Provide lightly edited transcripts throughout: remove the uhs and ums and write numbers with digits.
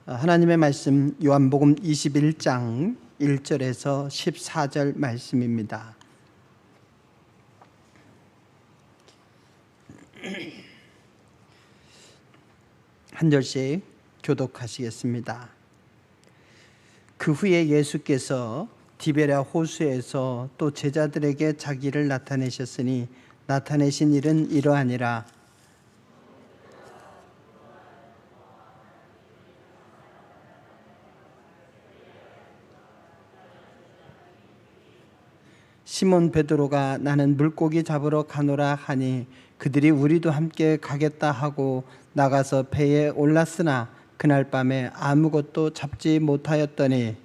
하나님의 말씀 요한복음 21장 1절에서 14절 말씀입니다. 한 절씩 교독하시겠습니다. 그 후에 예수께서 디베랴 호수에서 또 제자들에게 자기를 나타내셨으니 나타내신 일은 이러하니라. 시몬 베드로가 나는 물고기 잡으러 가노라 하니 그들이 우리도 함께 가겠다 하고 나가서 배에 올랐으나 그날 밤에 아무것도 잡지 못하였더니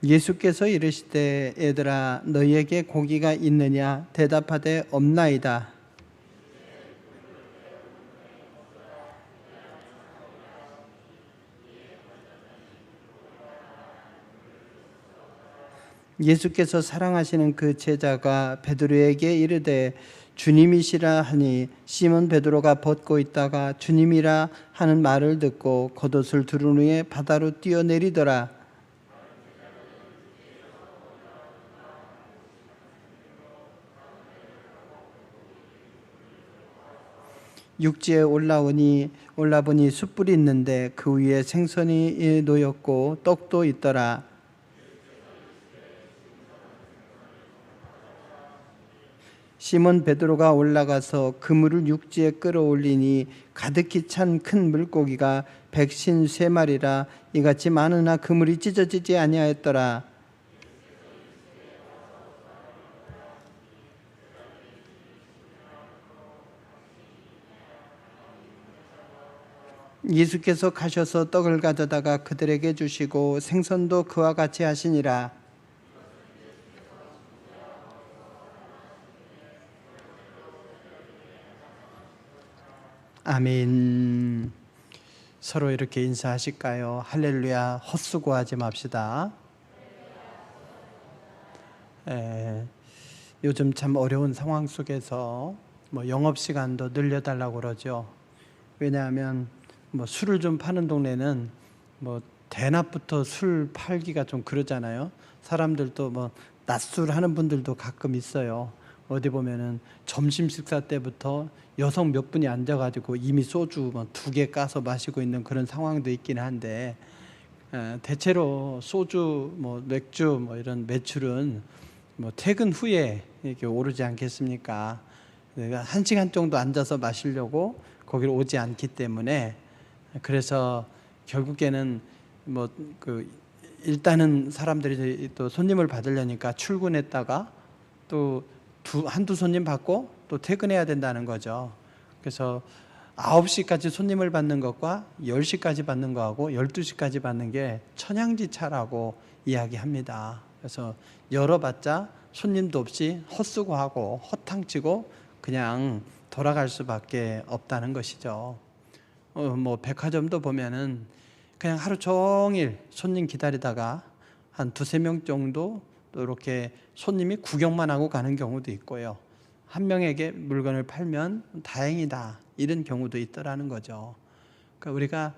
예수께서 이르시되 얘들아 너희에게 고기가 있느냐 대답하되 없나이다. 예수께서 사랑하시는 그 제자가 베드로에게 이르되 주님이시라 하니 시몬 베드로가 벗고 있다가 주님이라 하는 말을 듣고 겉옷을 두른 후에 바다로 뛰어내리더라. 육지에 올라보니 숯불이 있는데 그 위에 생선이 놓였고 떡도 있더라. 시몬 베드로가 올라가서 그물을 육지에 끌어올리니 가득히 찬 큰 물고기가 153마리라 이같이 많으나 그물이 찢어지지 아니하였더라. 예수께서 가셔서 떡을 가져다가 그들에게 주시고 생선도 그와 같이 하시니라. 아멘. 서로 이렇게 인사하실까요? 할렐루야. 헛수고하지 맙시다. 요즘 참 어려운 상황 속에서 영업시간도 늘려달라고 그러죠. 왜냐하면 술을 좀 파는 동네는 대낮부터 술 팔기가 좀 그러잖아요. 사람들도 낮술 하는 분들도 가끔 있어요. 어디 보면은 점심 식사 때부터 여성 몇 분이 앉아가지고 이미 소주 2개 까서 마시고 있는 그런 상황도 있긴 한데, 대체로 소주, 맥주 이런 매출은 퇴근 후에 이렇게 오르지 않겠습니까? 내가 1시간 정도 앉아서 마시려고 거기를 오지 않기 때문에, 그래서 결국에는 일단은 사람들이 또 손님을 받으려니까 출근했다가 또 한두 손님 받고 또 퇴근해야 된다는 거죠. 그래서 9시까지 손님을 받는 것과 10시까지 받는 거하고 12시까지 받는 게 천양지차라고 이야기합니다. 그래서 열어봤자 손님도 없이 헛수고하고 헛탕치고 그냥 돌아갈 수밖에 없다는 것이죠. 백화점도 보면은 그냥 하루 종일 손님 기다리다가 한 2-3명 정도 또 이렇게 손님이 구경만 하고 가는 경우도 있고요. 한 명에게 물건을 팔면 다행이다 이런 경우도 있더라는 거죠. 그러니까 우리가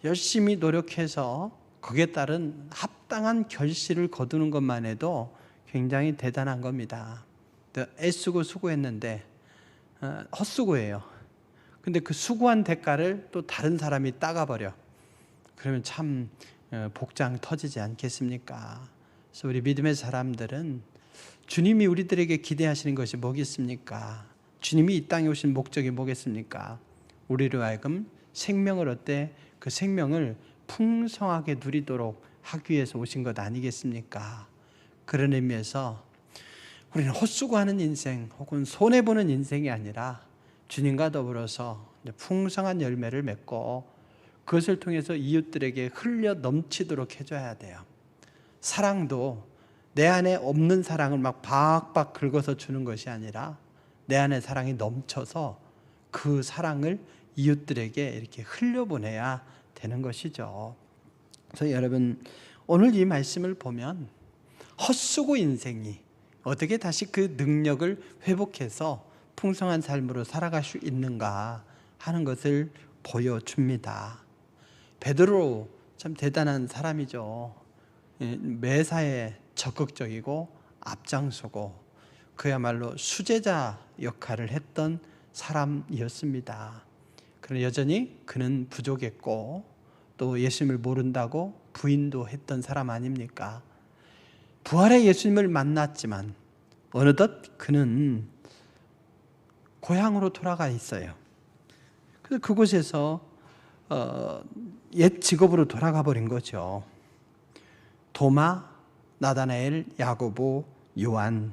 열심히 노력해서 거기에 따른 합당한 결실을 거두는 것만 해도 굉장히 대단한 겁니다. 애쓰고 수고했는데 헛수고예요. 근데 그 수고한 대가를 또 다른 사람이 따가버려. 그러면 참 복장 터지지 않겠습니까? 그래서 우리 믿음의 사람들은 주님이 우리들에게 기대하시는 것이 뭐겠습니까? 주님이 이 땅에 오신 목적이 뭐겠습니까? 우리로 하여금 생명을 얻되 그 생명을 풍성하게 누리도록 하기 위해서 오신 것 아니겠습니까? 그런 의미에서 우리는 헛수고하는 인생 혹은 손해보는 인생이 아니라 주님과 더불어서 풍성한 열매를 맺고 그것을 통해서 이웃들에게 흘려 넘치도록 해줘야 돼요. 사랑도 내 안에 없는 사랑을 막 박박 긁어서 주는 것이 아니라 내 안에 사랑이 넘쳐서 그 사랑을 이웃들에게 이렇게 흘려보내야 되는 것이죠. 그래서 여러분 오늘 이 말씀을 보면 헛수고 인생이 어떻게 다시 그 능력을 회복해서 풍성한 삶으로 살아갈 수 있는가 하는 것을 보여줍니다. 베드로 참 대단한 사람이죠. 매사에 적극적이고 앞장서고 그야말로 수제자 역할을 했던 사람이었습니다. 그러나 여전히 그는 부족했고 또 예수님을 모른다고 부인도 했던 사람 아닙니까? 부활의 예수님을 만났지만 어느덧 그는 고향으로 돌아가 있어요. 그래서 그곳에서 옛 직업으로 돌아가 버린 거죠. 도마, 나다나엘, 야고보, 요한,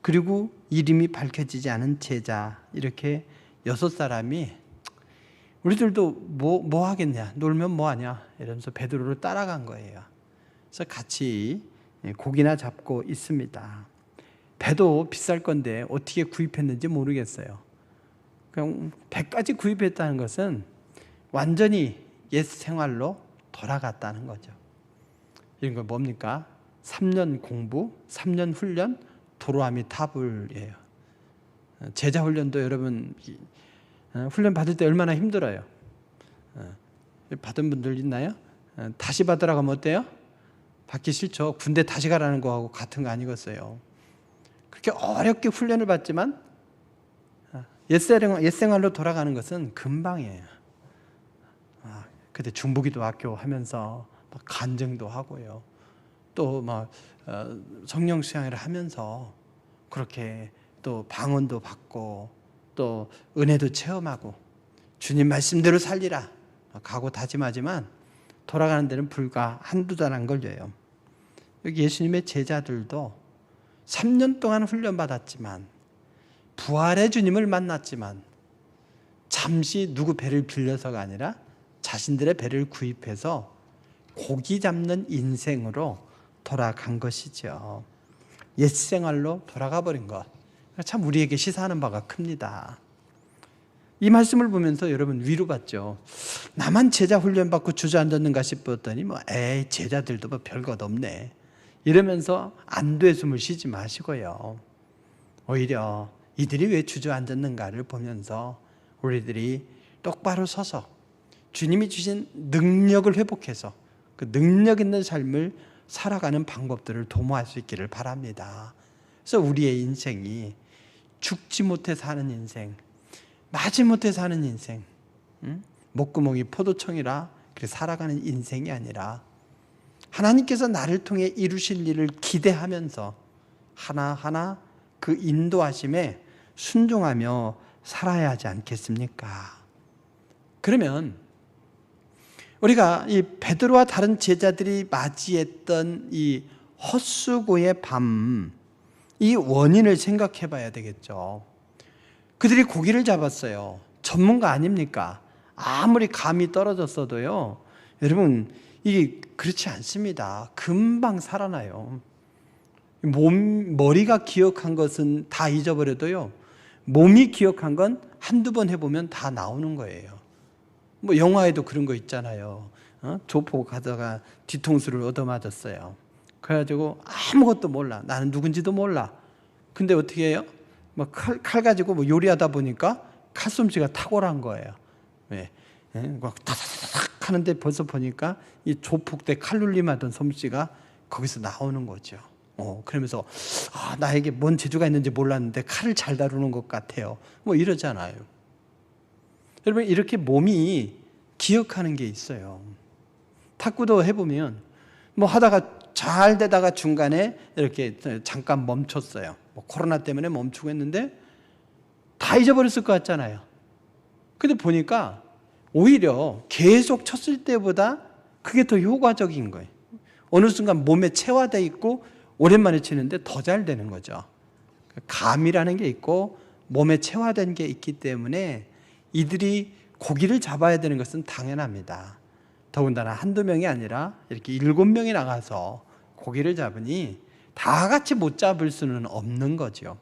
그리고 이름이 밝혀지지 않은 제자, 이렇게 6사람이 우리들도 뭐 하겠냐, 놀면 뭐 하냐 이러면서 베드로를 따라간 거예요. 그래서 같이 고기나 잡고 있습니다. 배도 비쌀 건데 어떻게 구입했는지 모르겠어요. 그냥 배까지 구입했다는 것은 완전히 옛 생활로 돌아갔다는 거죠. 이런 거 뭡니까? 3년 공부, 3년 훈련, 도로아미 타불이에요. 제자 훈련도 여러분 훈련 받을 때 얼마나 힘들어요. 받은 분들 있나요? 다시 받으라고 하면 어때요? 받기 싫죠. 군대 다시 가라는 거하고 같은 거 아니겠어요. 그렇게 어렵게 훈련을 받지만 옛생활로 돌아가는 것은 금방이에요. 그때 중보기도 학교 하면서 간증도 하고요. 또 성령 수양을 하면서 그렇게 또 방언도 받고 또 은혜도 체험하고 주님 말씀대로 살리라 각오 다짐하지만 돌아가는 데는 불과 한두 달 안 걸려요. 여기 예수님의 제자들도 3년 동안 훈련받았지만 부활의 주님을 만났지만 잠시 누구 배를 빌려서가 아니라 자신들의 배를 구입해서 고기 잡는 인생으로 돌아간 것이죠. 옛 생활로 돌아가 버린 것. 참 우리에게 시사하는 바가 큽니다. 이 말씀을 보면서 여러분 위로받죠. 나만 제자 훈련받고 주저앉았는가 싶었더니 제자들도 별것 없네. 이러면서 안도의 숨을 쉬지 마시고요. 오히려 이들이 왜 주저앉았는가를 보면서 우리들이 똑바로 서서 주님이 주신 능력을 회복해서 그 능력 있는 삶을 살아가는 방법들을 도모할 수 있기를 바랍니다. 그래서 우리의 인생이 죽지 못해 사는 인생, 마지못해 사는 인생, 목구멍이 포도청이라 그렇게 살아가는 인생이 아니라 하나님께서 나를 통해 이루실 일을 기대하면서 하나하나 그 인도하심에 순종하며 살아야 하지 않겠습니까? 그러면 우리가 이 베드로와 다른 제자들이 맞이했던 이 헛수고의 밤, 이 원인을 생각해 봐야 되겠죠. 그들이 고기를 잡았어요. 전문가 아닙니까? 아무리 감이 떨어졌어도요. 여러분, 이게 그렇지 않습니다. 금방 살아나요. 머리가 기억한 것은 다 잊어버려도요. 몸이 기억한 건 한두 번 해보면 다 나오는 거예요. 영화에도 그런 거 있잖아요. 조폭 가다가 뒤통수를 얻어맞았어요. 그래가지고 아무것도 몰라. 나는 누군지도 몰라. 근데 어떻게 해요? 칼 가지고 요리하다 보니까 칼솜씨가 탁월한 거예요. 왜? 다다닥 하는데 벌써 보니까 이 조폭 때 칼눌림하던 솜씨가 거기서 나오는 거죠. 그러면서 나에게 뭔 재주가 있는지 몰랐는데 칼을 잘 다루는 것 같아요. 이러잖아요. 여러분 이렇게 몸이 기억하는 게 있어요. 탁구도 해보면 하다가 잘 되다가 중간에 이렇게 잠깐 멈췄어요. 코로나 때문에 멈추고 했는데 다 잊어버렸을 것 같잖아요. 근데 보니까 오히려 계속 쳤을 때보다 그게 더 효과적인 거예요. 어느 순간 몸에 체화되어 있고 오랜만에 치는데 더 잘 되는 거죠. 감이라는 게 있고 몸에 체화된 게 있기 때문에 이들이 고기를 잡아야 되는 것은 당연합니다. 더군다나 한두 명이 아니라 이렇게 7명이 나가서 고기를 잡으니 다 같이 못 잡을 수는 없는 거죠.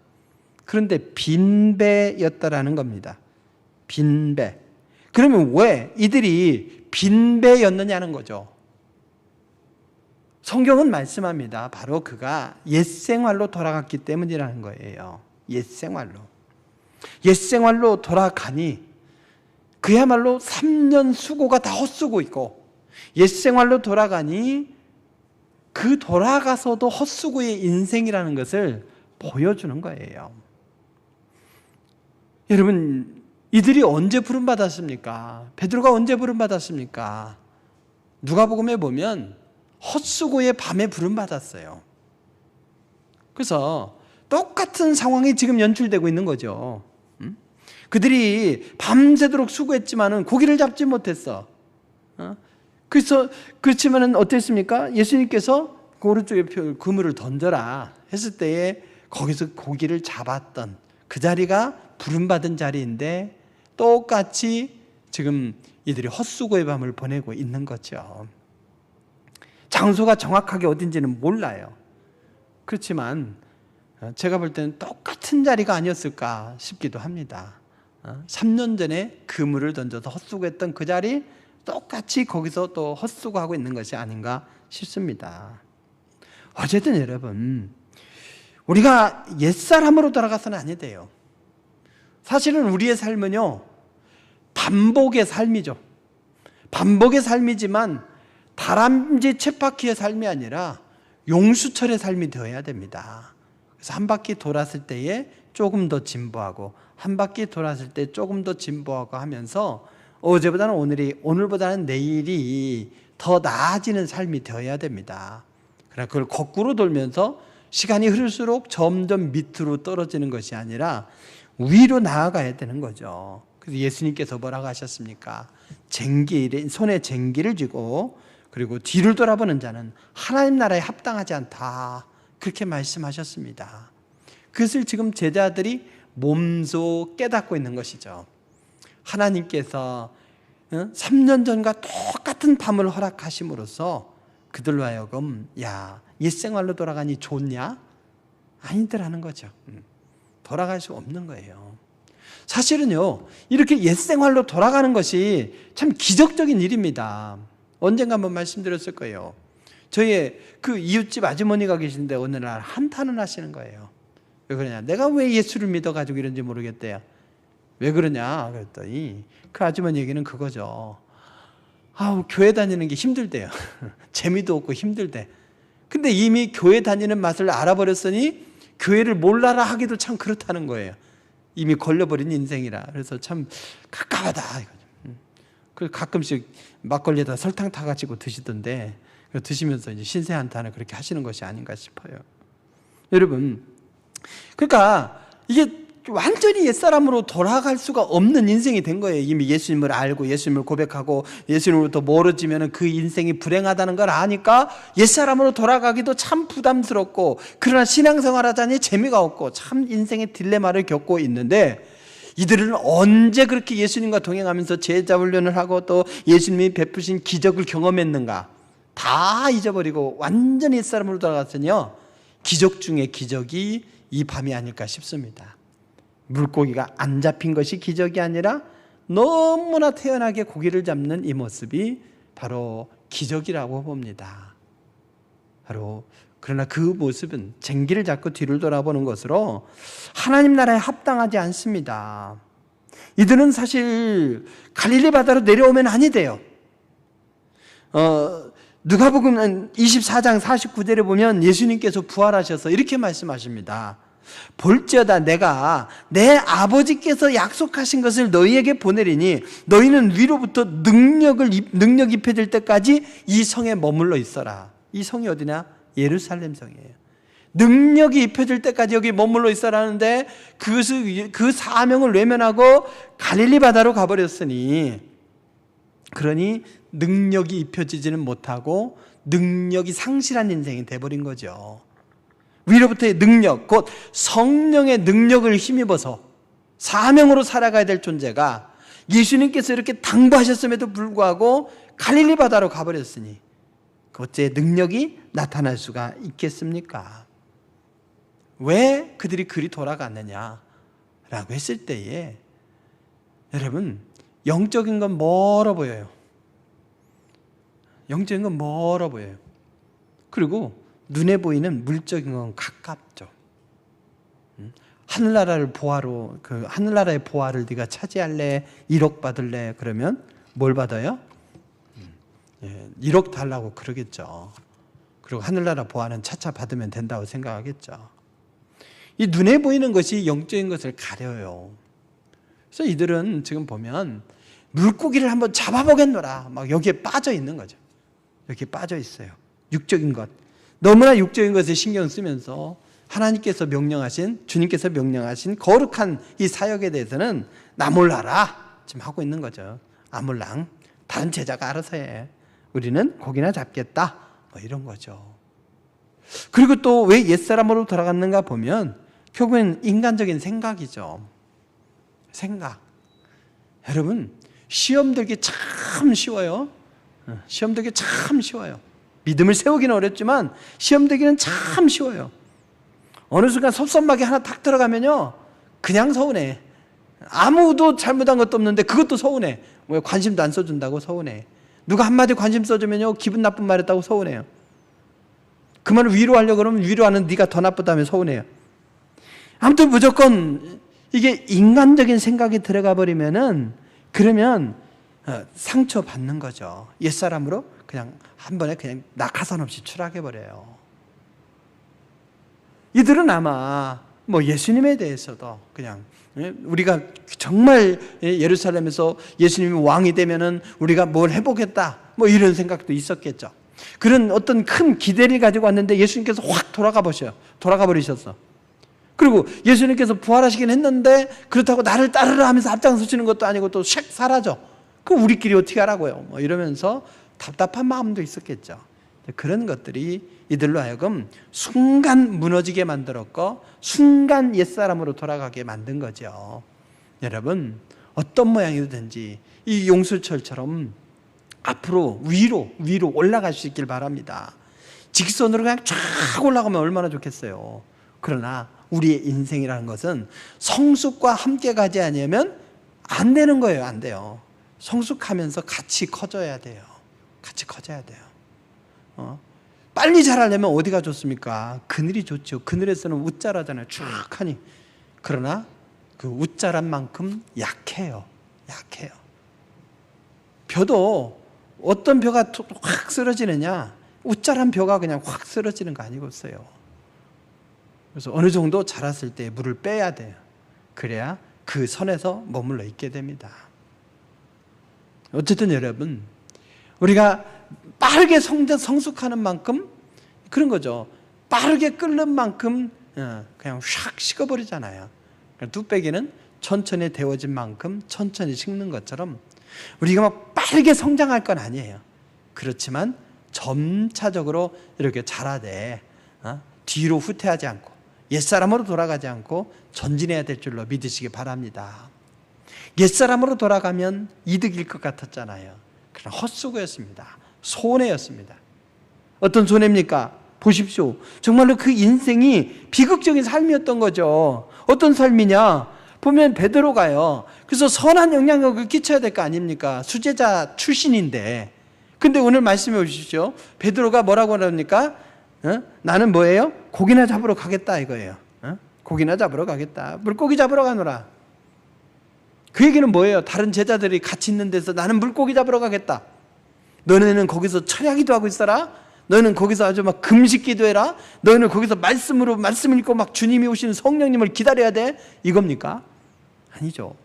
그런데 빈배였다라는 겁니다. 빈배. 그러면 왜 이들이 빈배였느냐는 거죠. 성경은 말씀합니다. 바로 그가 옛생활로 돌아갔기 때문이라는 거예요. 옛생활로. 옛 생활로 돌아가니 그야말로 3년 수고가 다 헛수고 있고, 옛 생활로 돌아가니 그 돌아가서도 헛수고의 인생이라는 것을 보여주는 거예요. 여러분, 이들이 언제 부름받았습니까? 베드로가 언제 부름받았습니까? 누가복음에 보면 헛수고의 밤에 부름받았어요. 그래서 똑같은 상황이 지금 연출되고 있는 거죠. 그들이 밤새도록 수고했지만은 고기를 잡지 못했어. 그래서 그렇지만은 어땠습니까? 예수님께서 그 오른쪽에 그물을 던져라 했을 때에 거기서 고기를 잡았던 그 자리가 부름받은 자리인데, 똑같이 지금 이들이 헛수고의 밤을 보내고 있는 거죠. 장소가 정확하게 어딘지는 몰라요. 그렇지만 제가 볼 때는 똑같은 자리가 아니었을까 싶기도 합니다. 3년 전에 그물을 던져서 헛수고했던 그 자리, 똑같이 거기서 또 헛수고하고 있는 것이 아닌가 싶습니다. 어쨌든 여러분, 우리가 옛사람으로 돌아가서는 아니대요. 사실은 우리의 삶은요, 반복의 삶이죠. 반복의 삶이지만 다람쥐 쳇바퀴의 삶이 아니라 용수철의 삶이 되어야 됩니다. 그래서 한 바퀴 돌았을 때에 조금 더 진보하고, 한 바퀴 돌았을 때 조금 더 진보하고 하면서 어제보다는 오늘이, 오늘보다는 내일이 더 나아지는 삶이 되어야 됩니다. 그러나 그걸 거꾸로 돌면서 시간이 흐를수록 점점 밑으로 떨어지는 것이 아니라 위로 나아가야 되는 거죠. 그래서 예수님께서 뭐라고 하셨습니까? 손에 쟁기를 쥐고 그리고 뒤를 돌아보는 자는 하나님 나라에 합당하지 않다, 그렇게 말씀하셨습니다. 그것을 지금 제자들이 몸소 깨닫고 있는 것이죠. 하나님께서 3년 전과 똑같은 밤을 허락하심으로써 그들로 하여금 옛생활로 돌아가니 좋냐? 아니들 하는 거죠. 돌아갈 수 없는 거예요. 사실은요, 이렇게 옛생활로 돌아가는 것이 참 기적적인 일입니다. 언젠가 한번 말씀드렸을 거예요. 저희 그 이웃집 아주머니가 계신데 어느 날 한탄을 하시는 거예요. 왜 그러냐? 내가 왜 예수를 믿어가지고 이런지 모르겠대요. 왜 그러냐? 그랬더니 그 아주머니 얘기는 그거죠. 교회 다니는 게 힘들대요. 재미도 없고 힘들대. 근데 이미 교회 다니는 맛을 알아버렸으니 교회를 몰라라 하기도 참 그렇다는 거예요. 이미 걸려버린 인생이라. 그래서 참 갑갑하다 이거죠. 그래서 가끔씩 막걸리에다 설탕 타가지고 드시던데, 드시면서 이제 신세 한탄을 그렇게 하시는 것이 아닌가 싶어요. 여러분, 그러니까 이게 완전히 옛사람으로 돌아갈 수가 없는 인생이 된 거예요. 이미 예수님을 알고 예수님을 고백하고 예수님으로부터 멀어지면 그 인생이 불행하다는 걸 아니까 옛사람으로 돌아가기도 참 부담스럽고, 그러나 신앙생활 하자니 재미가 없고 참 인생의 딜레마를 겪고 있는데, 이들은 언제 그렇게 예수님과 동행하면서 제자 훈련을 하고 또 예수님이 베푸신 기적을 경험했는가? 다 잊어버리고 완전히 옛사람으로 돌아갔으니요, 기적 중에 기적이 이 밤이 아닐까 싶습니다. 물고기가 안 잡힌 것이 기적이 아니라 너무나 태연하게 고기를 잡는 이 모습이 바로 기적이라고 봅니다. 그러나 그 모습은 쟁기를 잡고 뒤를 돌아보는 것으로 하나님 나라에 합당하지 않습니다. 이들은 사실 갈릴리 바다로 내려오면 아니대요. 누가복음 24장 49절에 보면 예수님께서 부활하셔서 이렇게 말씀하십니다. 볼지어다 내가 내 아버지께서 약속하신 것을 너희에게 보내리니 너희는 위로부터 능력 입혀질 때까지 이 성에 머물러 있어라. 이 성이 어디냐? 예루살렘 성이에요. 능력이 입혀질 때까지 여기 머물러 있어라는데 그 사명을 외면하고 갈릴리 바다로 가버렸으니, 그러니 능력이 입혀지지는 못하고 능력이 상실한 인생이 돼버린 거죠. 위로부터의 능력, 곧 성령의 능력을 힘입어서 사명으로 살아가야 될 존재가 예수님께서 이렇게 당부하셨음에도 불구하고 갈릴리 바다로 가버렸으니 어째 능력이 나타날 수가 있겠습니까? 왜 그들이 그리 돌아갔느냐라고 했을 때에 여러분, 영적인 건 멀어 보여요. 영적인 건 멀어 보여요. 그리고 눈에 보이는 물적인 건 가깝죠. 하늘나라를 보화로, 그 하늘나라의 보화를 네가 차지할래? 1억 받을래? 그러면 뭘 받아요? 1억 달라고 그러겠죠. 그리고 하늘나라 보화는 차차 받으면 된다고 생각하겠죠. 이 눈에 보이는 것이 영적인 것을 가려요. 그래서 이들은 지금 보면 물고기를 한번 잡아보겠노라 막 여기에 빠져 있는 거죠. 여기에 빠져 있어요. 육적인 것, 너무나 육적인 것에 신경 쓰면서 하나님께서 명령하신, 주님께서 명령하신 거룩한 이 사역에 대해서는 나 몰라라 지금 하고 있는 거죠. 아몰랑 다른 제자가 알아서 해. 우리는 고기나 잡겠다 뭐 이런 거죠. 그리고 또 왜 옛사람으로 돌아갔는가 보면 결국엔 인간적인 생각이죠. 생각. 여러분, 시험 들기 참 쉬워요. 시험 들기 참 쉬워요. 믿음을 세우기는 어렵지만 시험 들기는 참 쉬워요. 어느 순간 섭섭하게 하나 탁 들어가면요 그냥 서운해. 아무도 잘못한 것도 없는데 그것도 서운해. 왜 관심도 안 써준다고 서운해. 누가 한마디 관심 써주면요 기분 나쁜 말 했다고 서운해요. 그 말을 위로하려고 그러면 위로하는 네가 더 나쁘다면 서운해요. 아무튼 무조건 이게 인간적인 생각이 들어가 버리면은 그러면 상처받는 거죠. 옛사람으로 그냥 한 번에 그냥 낙하산 없이 추락해 버려요. 이들은 아마 뭐 예수님에 대해서도 그냥 우리가 정말 예루살렘에서 예수님이 왕이 되면은 우리가 뭘 해보겠다 뭐 이런 생각도 있었겠죠. 그런 어떤 큰 기대를 가지고 왔는데 예수님께서 확 돌아가 버리셨어. 그리고 예수님께서 부활하시긴 했는데 그렇다고 나를 따르라 하면서 앞장서시는 것도 아니고 또 샥 사라져. 그럼 우리끼리 어떻게 하라고요? 뭐 이러면서 답답한 마음도 있었겠죠. 그런 것들이 이들로 하여금 순간 무너지게 만들었고 순간 옛사람으로 돌아가게 만든 거죠. 여러분, 어떤 모양이든지 이 용수철처럼 앞으로 위로 올라갈 수 있길 바랍니다. 직선으로 그냥 쫙 올라가면 얼마나 좋겠어요. 그러나 우리의 인생이라는 것은 성숙과 함께 가지 않으면 안 되는 거예요. 안 돼요. 성숙하면서 같이 커져야 돼요. 같이 커져야 돼요. 빨리 자라려면 어디가 좋습니까? 그늘이 좋죠. 그늘에서는 웃자라잖아요. 쭉 하니. 그러나 그 웃자란 만큼 약해요. 벼도 어떤 벼가 확 쓰러지느냐? 웃자란 벼가 그냥 확 쓰러지는 거 아니겠어요. 그래서 어느 정도 자랐을 때 물을 빼야 돼요. 그래야 그 선에서 머물러 있게 됩니다. 어쨌든 여러분, 우리가 빠르게 성숙하는 만큼 그런 거죠. 빠르게 끓는 만큼 그냥 샥 식어버리잖아요. 뚝배기는 천천히 데워진 만큼 천천히 식는 것처럼 우리가 막 빠르게 성장할 건 아니에요. 그렇지만 점차적으로 이렇게 자라되 뒤로 후퇴하지 않고 옛사람으로 돌아가지 않고 전진해야 될 줄로 믿으시기 바랍니다. 옛사람으로 돌아가면 이득일 것 같았잖아요. 그러나 헛수고였습니다. 손해였습니다. 어떤 손해입니까? 보십시오. 정말로 그 인생이 비극적인 삶이었던 거죠. 어떤 삶이냐? 보면 베드로가요. 그래서 선한 영향력을 끼쳐야 될 거 아닙니까? 수제자 출신인데. 근데 오늘 말씀해 보십시오. 베드로가 뭐라고 합니까? 나는 뭐예요? 고기나 잡으러 가겠다 이거예요. 고기나 잡으러 가겠다. 물고기 잡으러 가노라. 그 얘기는 뭐예요? 다른 제자들이 같이 있는 데서 나는 물고기 잡으러 가겠다. 너네는 거기서 철야기도 하고 있어라. 너는 거기서 아주 막 금식기도 해라. 너는 거기서 말씀 읽고 막 주님이 오시는 성령님을 기다려야 돼. 이겁니까? 아니죠.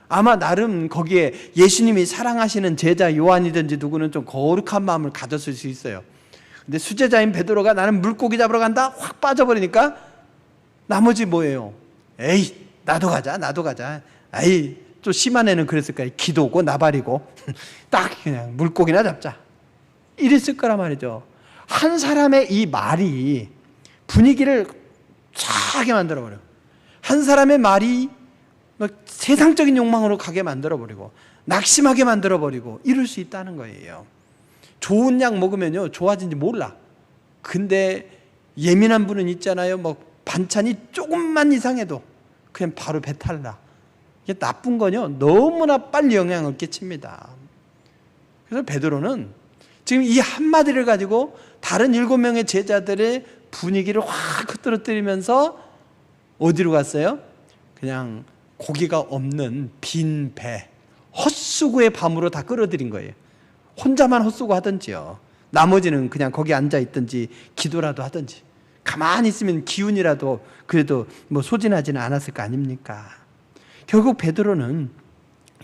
아마 나름 거기에 예수님이 사랑하시는 제자 요한이든지 누구는 좀 거룩한 마음을 가졌을 수 있어요. 근데 수제자인 베드로가 나는 물고기 잡으러 간다 확 빠져버리니까 나머지 뭐예요? 에이 나도 가자. 에이 또 심한 애는 그랬을 거예요. 기도고 나발이고 딱 그냥 물고기나 잡자 이랬을 거란 말이죠. 한 사람의 이 말이 분위기를 차게 만들어버려요. 한 사람의 말이 세상적인 욕망으로 가게 만들어버리고 낙심하게 만들어버리고 이럴 수 있다는 거예요. 좋은 약 먹으면요 좋아진지 몰라. 근데 예민한 분은 있잖아요. 뭐 반찬이 조금만 이상해도 그냥 바로 배탈 나. 이게 나쁜 거요 너무나 빨리 영향을 끼칩니다. 그래서 베드로는 지금 이 한마디를 가지고 다른 7명의 제자들의 분위기를 확 흐트러뜨리면서 어디로 갔어요? 그냥 고기가 없는 빈 배, 헛수고의 밤으로 다 끌어들인 거예요. 혼자만 헛수고 하든지요. 나머지는 그냥 거기 앉아 있든지 기도라도 하든지, 가만히 있으면 기운이라도 그래도 뭐 소진하지는 않았을 거 아닙니까? 결국 베드로는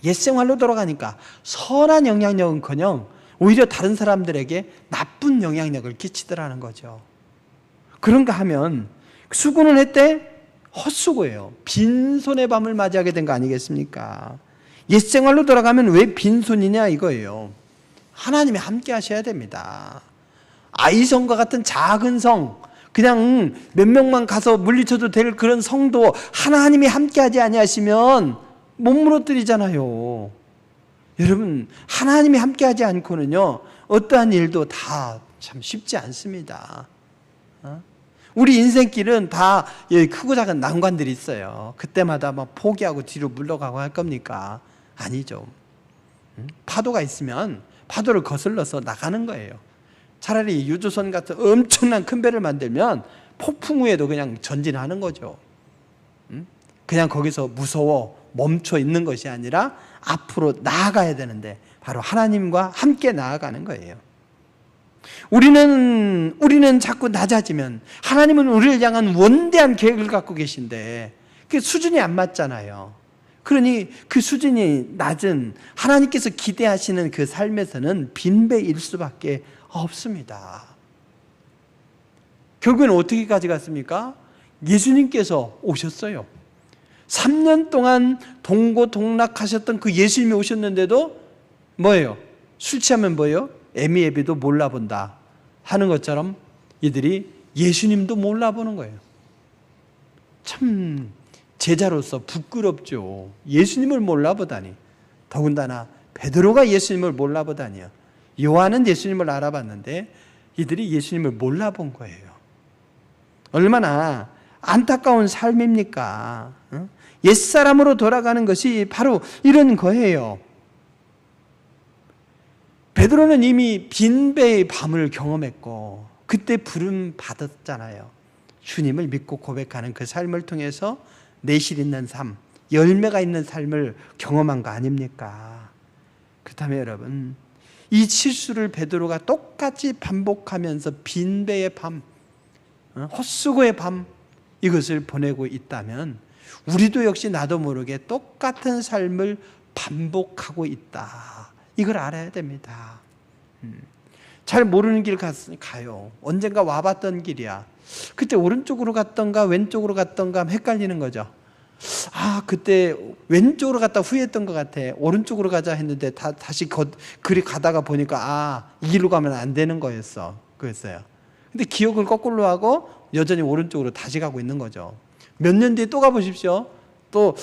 옛생활로 돌아가니까 선한 영향력은커녕 오히려 다른 사람들에게 나쁜 영향력을 끼치더라는 거죠. 그런가 하면 수고는 했대? 헛수고예요. 빈손의 밤을 맞이하게 된 거 아니겠습니까? 옛생활로 돌아가면 왜 빈손이냐 이거예요. 하나님이 함께 하셔야 됩니다. 아이성과 같은 작은 성, 그냥 몇 명만 가서 물리쳐도 될 그런 성도 하나님이 함께 하지 아니하시면 못 무너뜨리잖아요. 여러분, 하나님이 함께 하지 않고는요, 어떠한 일도 다 참 쉽지 않습니다. 우리 인생길은 다 크고 작은 난관들이 있어요. 그때마다 막 포기하고 뒤로 물러가고 할 겁니까? 아니죠. 파도가 있으면 파도를 거슬러서 나가는 거예요. 차라리 유조선 같은 엄청난 큰 배를 만들면 폭풍 후에도 그냥 전진하는 거죠. 그냥 거기서 무서워 멈춰 있는 것이 아니라 앞으로 나아가야 되는데 바로 하나님과 함께 나아가는 거예요. 우리는 자꾸 낮아지면 하나님은 우리를 향한 원대한 계획을 갖고 계신데 그 수준이 안 맞잖아요. 그러니 그 수준이 낮은 하나님께서 기대하시는 그 삶에서는 빈배일 수밖에 없습니다. 결국은 어떻게까지 갔습니까? 예수님께서 오셨어요. 3년 동안 동고동락하셨던 그 예수님이 오셨는데도 뭐예요? 술 취하면 뭐예요? 에미에비도 몰라본다 하는 것처럼 이들이 예수님도 몰라보는 거예요. 참 제자로서 부끄럽죠. 예수님을 몰라보다니. 더군다나 베드로가 예수님을 몰라보다니요. 요한은 예수님을 알아봤는데 이들이 예수님을 몰라본 거예요. 얼마나 안타까운 삶입니까? 옛사람으로 돌아가는 것이 바로 이런 거예요. 베드로는 이미 빈배의 밤을 경험했고 그때 부름 받았잖아요. 주님을 믿고 고백하는 그 삶을 통해서 내실 있는 삶, 열매가 있는 삶을 경험한 거 아닙니까? 그렇다면 여러분, 이 실수를 베드로가 똑같이 반복하면서 빈배의 밤, 헛수고의 밤, 이것을 보내고 있다면 우리도 역시 나도 모르게 똑같은 삶을 반복하고 있다. 이걸 알아야 됩니다. 잘 모르는 길 가요. 언젠가 와봤던 길이야. 그때 오른쪽으로 갔던가 왼쪽으로 갔던가 헷갈리는 거죠. 아, 그때 왼쪽으로 갔다 후회했던 것 같아. 오른쪽으로 가자 했는데 다시 그리 가다가 보니까 이 길로 가면 안 되는 거였어요. 근데 기억을 거꾸로 하고 여전히 오른쪽으로 다시 가고 있는 거죠. 몇 년 뒤에 또 가보십시오. 또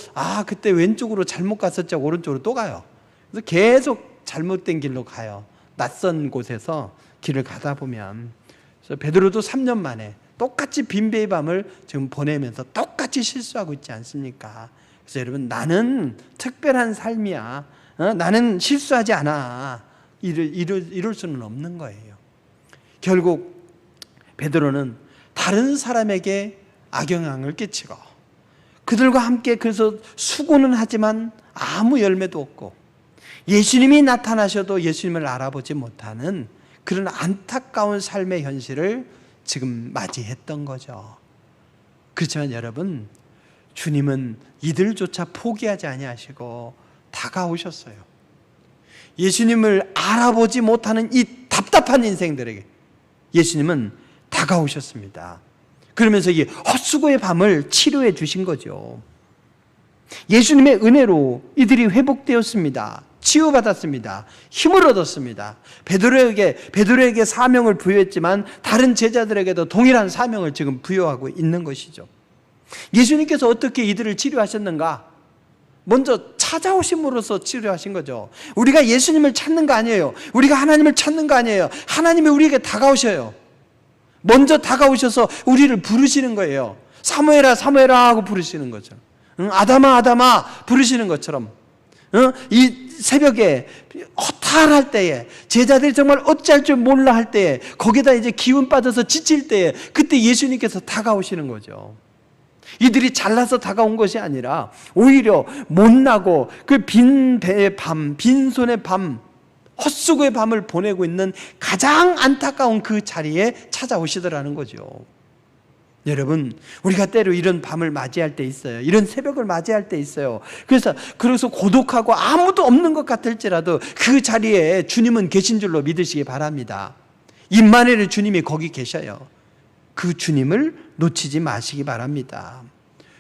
그때 왼쪽으로 잘못 갔었죠. 오른쪽으로 또 가요. 그래서 계속 잘못된 길로 가요. 낯선 곳에서 길을 가다 보면. 그래서 베드로도 3년 만에 똑같이 빈배의 밤을 지금 보내면서 똑같이 실수하고 있지 않습니까? 그래서 여러분, 나는 특별한 삶이야. 나는 실수하지 않아. 이럴 수는 없는 거예요. 결국 베드로는 다른 사람에게 악영향을 끼치고 그들과 함께 그래서 수고는 하지만 아무 열매도 없고 예수님이 나타나셔도 예수님을 알아보지 못하는 그런 안타까운 삶의 현실을 지금 맞이했던 거죠. 그렇지만 여러분, 주님은 이들조차 포기하지 아니하시고 다가오셨어요. 예수님을 알아보지 못하는 이 답답한 인생들에게 예수님은 다가오셨습니다. 그러면서 이 헛수고의 밤을 치료해 주신 거죠. 예수님의 은혜로 이들이 회복되었습니다. 치유받았습니다. 힘을 얻었습니다. 베드로에게 사명을 부여했지만 다른 제자들에게도 동일한 사명을 지금 부여하고 있는 것이죠. 예수님께서 어떻게 이들을 치료하셨는가? 먼저 찾아오심으로써 치료하신 거죠. 우리가 예수님을 찾는 거 아니에요. 우리가 하나님을 찾는 거 아니에요. 하나님이 우리에게 다가오셔요. 먼저 다가오셔서 우리를 부르시는 거예요. 사무엘아 사무엘아 하고 부르시는 거죠. 아담아 아담아 부르시는 것처럼 이 새벽에 허탈할 때에 제자들이 정말 어찌할 줄 몰라 할 때에 거기다 이제 기운 빠져서 지칠 때에 그때 예수님께서 다가오시는 거죠. 이들이 잘나서 다가온 것이 아니라 오히려 못나고 그 빈 배의 밤, 빈손의 밤, 헛수고의 밤을 보내고 있는 가장 안타까운 그 자리에 찾아오시더라는 거죠. 여러분, 우리가 때로 이런 밤을 맞이할 때 있어요. 이런 새벽을 맞이할 때 있어요. 그래서 고독하고 아무도 없는 것 같을지라도 그 자리에 주님은 계신 줄로 믿으시기 바랍니다. 임마누엘 주님이 거기 계셔요. 그 주님을 놓치지 마시기 바랍니다.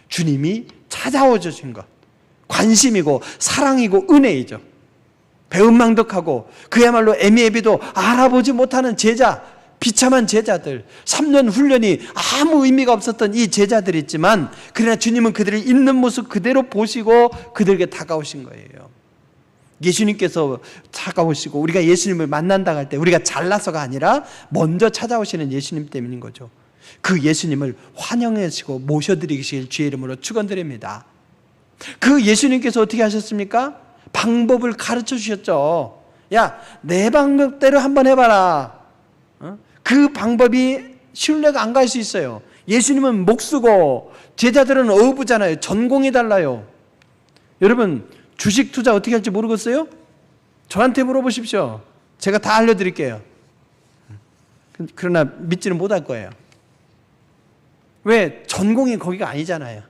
주님이 찾아오 주신 것, 관심이고 사랑이고 은혜이죠. 배은망덕하고 그야말로 애미애비도 알아보지 못하는 제자, 비참한 제자들, 3년 훈련이 아무 의미가 없었던 이 제자들이 있지만, 그러나 주님은 그들을 있는 모습 그대로 보시고 그들에게 다가오신 거예요. 예수님께서 다가오시고 우리가 예수님을 만난다 할 때 우리가 잘나서가 아니라 먼저 찾아오시는 예수님 때문인 거죠. 그 예수님을 환영하시고 모셔드리시길 주의 이름으로 축원드립니다. 그 예수님께서 어떻게 하셨습니까? 방법을 가르쳐 주셨죠. 야, 내 방법대로 한번 해봐라. 그 방법이 신뢰가 안 갈 수 있어요. 예수님은 목수고 제자들은 어부잖아요. 전공이 달라요. 여러분, 주식 투자 어떻게 할지 모르겠어요? 저한테 물어보십시오. 제가 다 알려드릴게요. 그러나 믿지는 못할 거예요. 왜? 전공이 거기가 아니잖아요.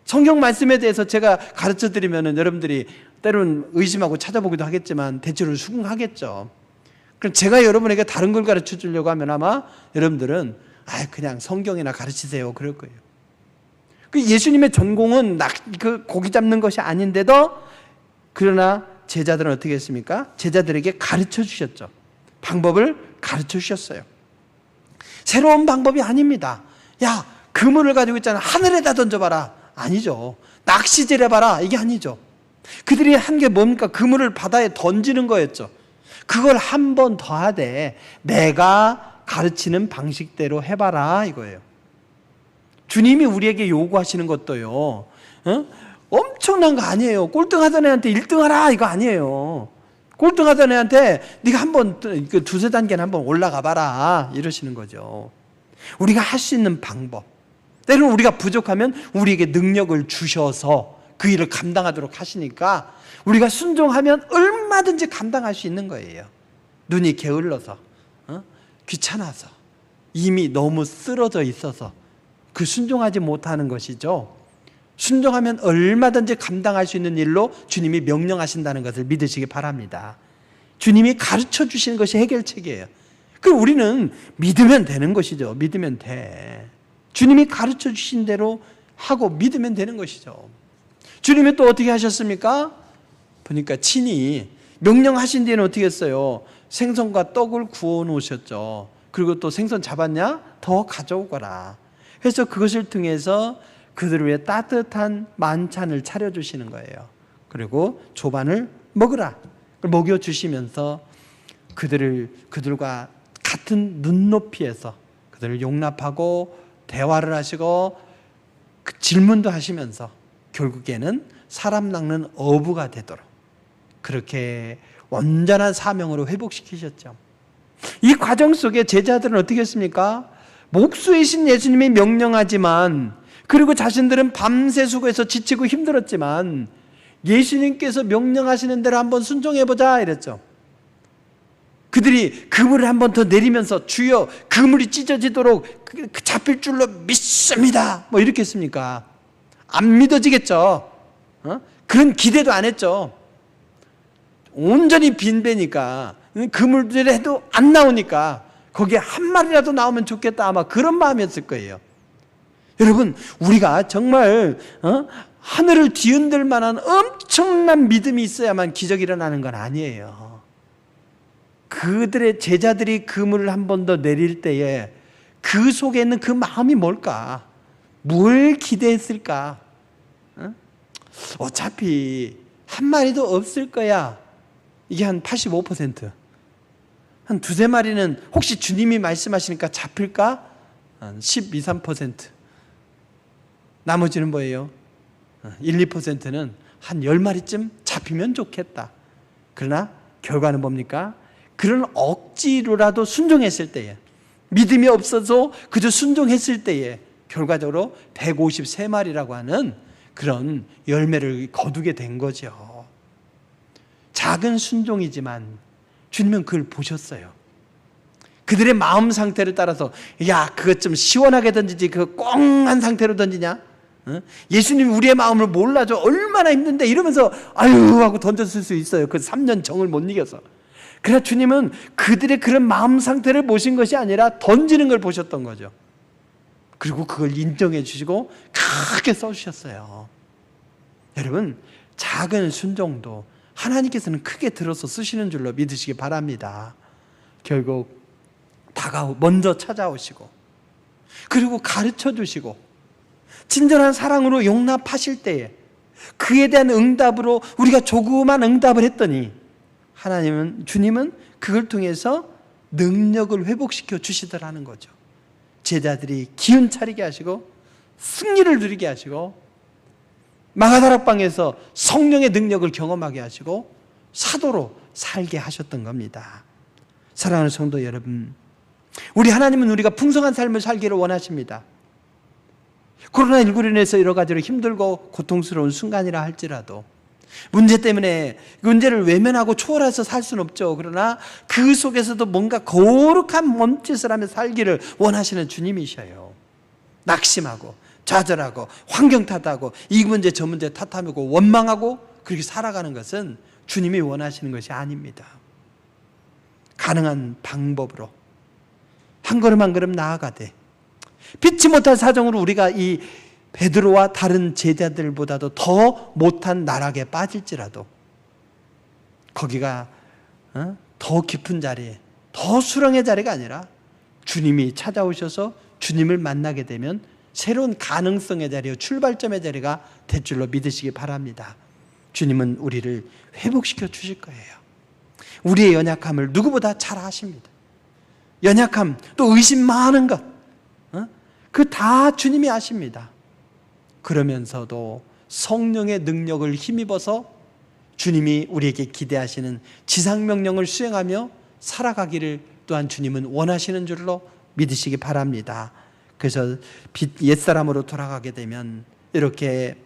성경 말씀에 대해서 제가 가르쳐 드리면 여러분들이 때로는 의심하고 찾아보기도 하겠지만 대체로 수긍하겠죠. 그럼 제가 여러분에게 다른 걸 가르쳐 주려고 하면 아마 여러분들은 그냥 성경이나 가르치세요 그럴 거예요. 그 예수님의 전공은 그 고기 잡는 것이 아닌데도, 그러나 제자들은 어떻게 했습니까? 제자들에게 가르쳐 주셨죠. 방법을 가르쳐 주셨어요. 새로운 방법이 아닙니다. 야, 그물을 가지고 있잖아, 하늘에다 던져봐라. 아니죠. 낚시질 해봐라. 이게 아니죠. 그들이 한 게 뭡니까? 그물을 바다에 던지는 거였죠. 그걸 한 번 더 하되 내가 가르치는 방식대로 해봐라 이거예요. 주님이 우리에게 요구하시는 것도요, 엄청난 거 아니에요. 꼴등하던 애한테 1등하라 이거 아니에요. 꼴등하던 애한테 네가 한번 두세 단계는 한번 올라가 봐라 이러시는 거죠. 우리가 할 수 있는 방법, 때로는 우리가 부족하면 우리에게 능력을 주셔서 그 일을 감당하도록 하시니까 우리가 순종하면 얼마든지 감당할 수 있는 거예요. 눈이 게을러서, 귀찮아서, 이미 너무 쓰러져 있어서 그 순종하지 못하는 것이죠. 순종하면 얼마든지 감당할 수 있는 일로 주님이 명령하신다는 것을 믿으시기 바랍니다. 주님이 가르쳐 주시는 것이 해결책이에요. 그럼 우리는 믿으면 되는 것이죠. 믿으면 돼. 주님이 가르쳐 주신 대로 하고 믿으면 되는 것이죠. 주님이 또 어떻게 하셨습니까? 보니까 친히 명령하신 뒤에는 어떻게 했어요? 생선과 떡을 구워 놓으셨죠. 그리고 또 생선 잡았냐? 더 가져오거라. 그래서 그것을 통해서 그들을 위해 따뜻한 만찬을 차려주시는 거예요. 그리고 조반을 먹으라. 먹여주시면서 그들과 같은 눈높이에서 그들을 용납하고 대화를 하시고 질문도 하시면서 결국에는 사람 낚는 어부가 되도록 그렇게 온전한 사명으로 회복시키셨죠. 이 과정 속에 제자들은 어떻게 했습니까? 목수이신 예수님이 명령하지만, 그리고 자신들은 밤새 수고해서 지치고 힘들었지만 예수님께서 명령하시는 대로 한번 순종해보자 이랬죠. 그들이 그물을 한번 더 내리면서 주여 그물이 찢어지도록 잡힐 줄로 믿습니다 뭐 이렇게 했습니까? 안 믿어지겠죠. 그런 기대도 안 했죠. 온전히 빈 배니까 그물들 해도 안 나오니까 거기에 한 마리라도 나오면 좋겠다, 아마 그런 마음이었을 거예요. 여러분, 우리가 정말 하늘을 뒤흔들 만한 엄청난 믿음이 있어야만 기적이 일어나는 건 아니에요. 그들의 제자들이 그물을 한 번 더 내릴 때에 그 속에 있는 그 마음이 뭘까? 뭘 기대했을까? 어차피 한 마리도 없을 거야. 이게 한 85%. 한 두세 마리는 혹시 주님이 말씀하시니까 잡힐까? 한 12, 3%. 나머지는 뭐예요? 1, 2%는 한 10마리쯤 잡히면 좋겠다. 그러나 결과는 뭡니까? 그런 억지로라도 순종했을 때에, 믿음이 없어서 그저 순종했을 때에 결과적으로 153마리라고 하는 그런 열매를 거두게 된 거죠. 작은 순종이지만 주님은 그걸 보셨어요. 그들의 마음 상태를 따라서 야 그것 좀 시원하게 던지지 그 꽁한 상태로 던지냐? 예수님이 우리의 마음을 몰라줘 얼마나 힘든데 이러면서 아유 하고 던졌을 수 있어요. 그 3년 정을 못 이겨서. 그러나 주님은 그들의 그런 마음 상태를 보신 것이 아니라 던지는 걸 보셨던 거죠. 그리고 그걸 인정해 주시고 크게 써주셨어요. 여러분 작은 순종도 하나님께서는 크게 들어서 쓰시는 줄로 믿으시기 바랍니다. 결국 먼저 찾아오시고 그리고 가르쳐 주시고 친절한 사랑으로 용납하실 때에 그에 대한 응답으로 우리가 조그만 응답을 했더니 주님은 그걸 통해서 능력을 회복시켜 주시더라는 거죠. 제자들이 기운 차리게 하시고 승리를 누리게 하시고 마가다락방에서 성령의 능력을 경험하게 하시고 사도로 살게 하셨던 겁니다. 사랑하는 성도 여러분, 우리 하나님은 우리가 풍성한 삶을 살기를 원하십니다. 코로나19로 인해서 여러 가지로 힘들고 고통스러운 순간이라 할지라도 문제 때문에 문제를 외면하고 초월해서 살 수는 없죠. 그러나 그 속에서도 뭔가 거룩한 몸짓을 하며 살기를 원하시는 주님이셔요. 낙심하고 좌절하고 환경 탓하고 이 문제 저 문제 탓하고 원망하고 그렇게 살아가는 것은 주님이 원하시는 것이 아닙니다. 가능한 방법으로 한 걸음 한 걸음 나아가되 피치 못할 사정으로 우리가 이 베드로와 다른 제자들보다도 더 못한 나락에 빠질지라도 거기가 더 깊은 자리에 더 수렁의 자리가 아니라 주님이 찾아오셔서 주님을 만나게 되면 새로운 가능성의 자리요 출발점의 자리가 될 줄로 믿으시기 바랍니다. 주님은 우리를 회복시켜 주실 거예요. 우리의 연약함을 누구보다 잘 아십니다. 연약함 또 의심 많은 것 그 다 주님이 아십니다. 그러면서도 성령의 능력을 힘입어서 주님이 우리에게 기대하시는 지상명령을 수행하며 살아가기를 또한 주님은 원하시는 줄로 믿으시기 바랍니다. 그래서 옛사람으로 돌아가게 되면 이렇게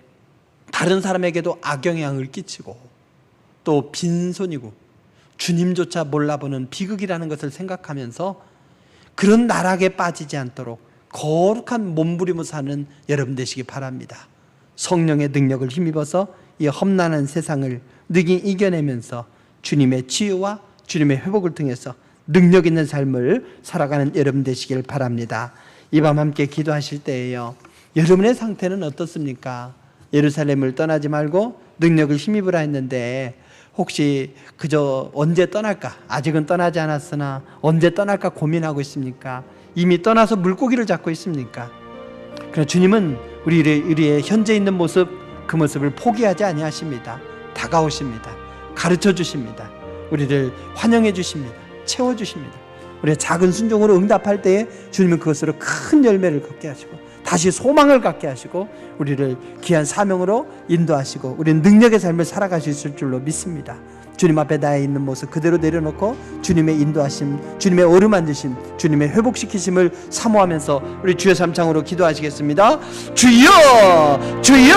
다른 사람에게도 악영향을 끼치고 또 빈손이고 주님조차 몰라보는 비극이라는 것을 생각하면서 그런 나락에 빠지지 않도록 거룩한 몸부림을 사는 여러분 되시기 바랍니다. 성령의 능력을 힘입어서 이 험난한 세상을 능히 이겨내면서 주님의 치유와 주님의 회복을 통해서 능력 있는 삶을 살아가는 여러분 되시길 바랍니다. 이 밤 함께 기도하실 때에요, 여러분의 상태는 어떻습니까? 예루살렘을 떠나지 말고 능력을 힘입으라 했는데 혹시 그저 언제 떠날까? 아직은 떠나지 않았으나 언제 떠날까 고민하고 있습니까? 이미 떠나서 물고기를 잡고 있습니까? 그러나 주님은 우리의 현재 있는 모습, 그 모습을 포기하지 아니하십니다. 다가오십니다. 가르쳐 주십니다. 우리를 환영해 주십니다. 채워 주십니다. 우리의 작은 순종으로 응답할 때에 주님은 그것으로 큰 열매를 걷게 하시고 다시 소망을 갖게 하시고 우리를 귀한 사명으로 인도하시고 우리는 능력의 삶을 살아가실 줄로 믿습니다. 주님 앞에 나에 있는 모습 그대로 내려놓고 주님의 인도하심, 주님의 어루만지심, 주님의 회복시키심을 사모하면서 우리 주여 삼창으로 기도하시겠습니다. 주여! 주여!